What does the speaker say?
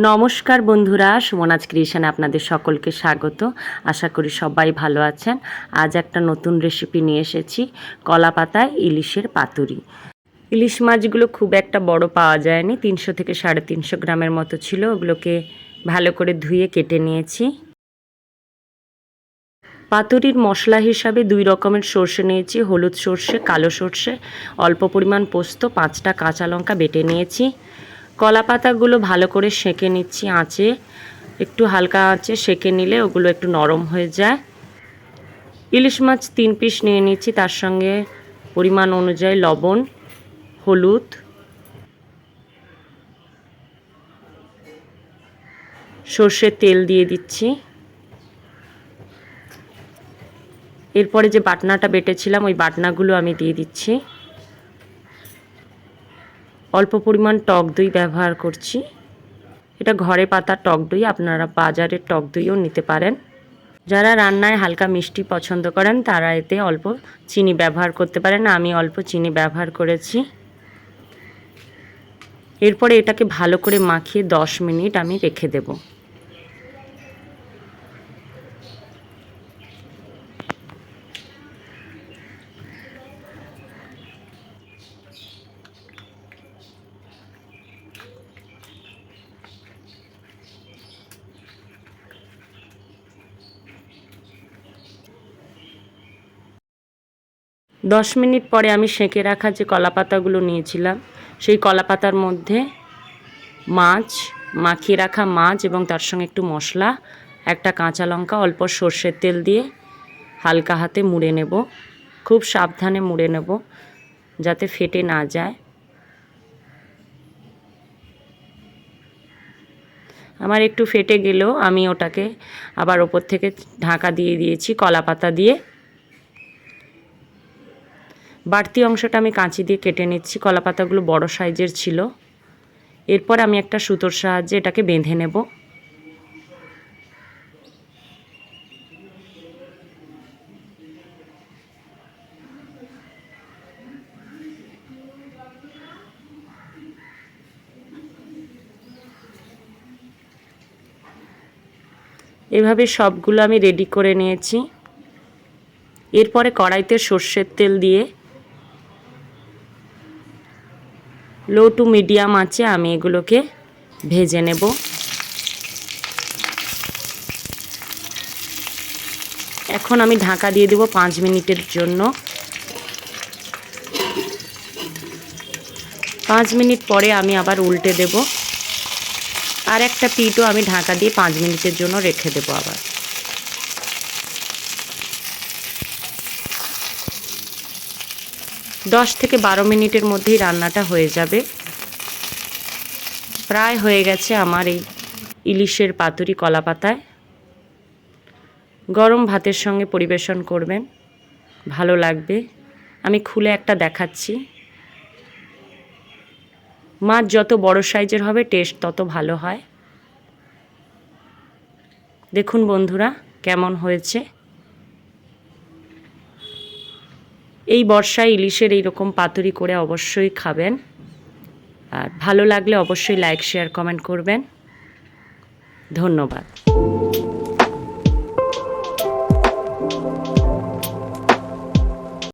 নমস্কার বন্ধুরা, সুমনাজ ক্রিয়েশনে আপনাদের সকলকে স্বাগত। আশা করি সবাই ভালো আছেন। আজ একটা নতুন রেসিপি নিয়ে এসেছি, কলা পাতায় ইলিশের পাতুরি। ইলিশ মাছগুলো খুব একটা বড় পাওয়া যায়নি, 300 থেকে 350 গ্রামের মতো ছিল। ওগুলোকে ভালো করে ধুয়ে কেটে নিয়েছি। পাতুরির মশলা হিসাবে 2 রকমের সর্ষে নিয়েছি, হলুদ সর্ষে, কালো সর্ষে, অল্প পরিমাণ পোস্ত, 5টা কাঁচা লঙ্কা বেটে নিয়েছি। কলা পাতাগুলো ভালো করে সেঁকে নিচ্ছি আঁচে, একটু হালকা আঁচে সেঁকে নিলে ওগুলো একটু নরম হয়ে যায়। ইলিশ মাছ 3 পিস নিয়ে নিচ্ছি, তার সঙ্গে পরিমাণ অনুযায়ী লবণ, হলুদ, সর্ষের তেল দিয়ে দিচ্ছি। এরপরে যে বাটনাটা বেটেছিলাম ওই বাটনাগুলো আমি দিয়ে দিচ্ছি। অল্প পরিমাণ টক দই ব্যবহার করছি। এটা ঘরে পাতা টক দই, আপনারা বাজারের টক দইও নিতে পারেন। যারা রান্নায় হালকা মিষ্টি পছন্দ করেন তারা এতে অল্প চিনি ব্যবহার করতে পারেন, আমি অল্প চিনি ব্যবহার করেছি। এরপরে এটাকে ভালো করে মাখিয়ে 10 মিনিট আমি রেখে দেব। দশ মিনিট পরে আমি সেঁকে রাখা যে কলা পাতাগুলো নিয়েছিলাম সেই কলা পাতার মধ্যে মাছ, মাখিয়ে রাখা মাছ এবং তার সঙ্গে একটু মশলা, একটা কাঁচা লঙ্কা, অল্প সর্ষের তেল দিয়ে হালকা হাতে মুড়ে নেব। খুব সাবধানে মুড়ে নেব যাতে ফেটে না যায়। আমার একটু ফেটে গেলেও আমি ওটাকে আবার ওপর থেকে ঢাকা দিয়ে দিয়েছি কলা পাতা দিয়ে। বাড়তি অংশটা আমি কাঁচি দিয়ে কেটে নিচ্ছি, কলা পাতাগুলো বড় সাইজের ছিল। এরপর আমি একটা সুতোর সাহায্যে এটাকে বেঁধে নেব। এভাবে সবগুলো আমি রেডি করে নিয়েছি। এরপরে কড়াইতে সর্ষের তেল দিয়ে লো টু মিডিয়াম আঁচে আমি এগুলোকে ভেজে নেব। এখন আমি ঢাকা দিয়ে দেব 5 মিনিটের জন্য। 5 মিনিট পরে আমি আবার উল্টে দেব। আর একটা পিঠও আমি ঢাকা দিয়ে 5 মিনিটের জন্য রেখে দেব। আবার 10 থেকে 12 মিনিটের মধ্যেই রান্নাটা হয়ে যাবে। প্রায় হয়ে গেছে আমার এই ইলিশের পাতুরি কলা পাতায়। গরম ভাতের সঙ্গে পরিবেশন করবেন, ভালো লাগবে। আমি খুলে একটা দেখাচ্ছি। মাছ যত বড় সাইজের হবে টেস্ট তত ভালো হয়। দেখুন বন্ধুরা কেমন হয়েছে। এই বর্ষায় ইলিশের এইরকম পাতুরি করে অবশ্যই খাবেন। আর ভালো লাগলে অবশ্যই লাইক, শেয়ার, কমেন্ট করবেন। ধন্যবাদ।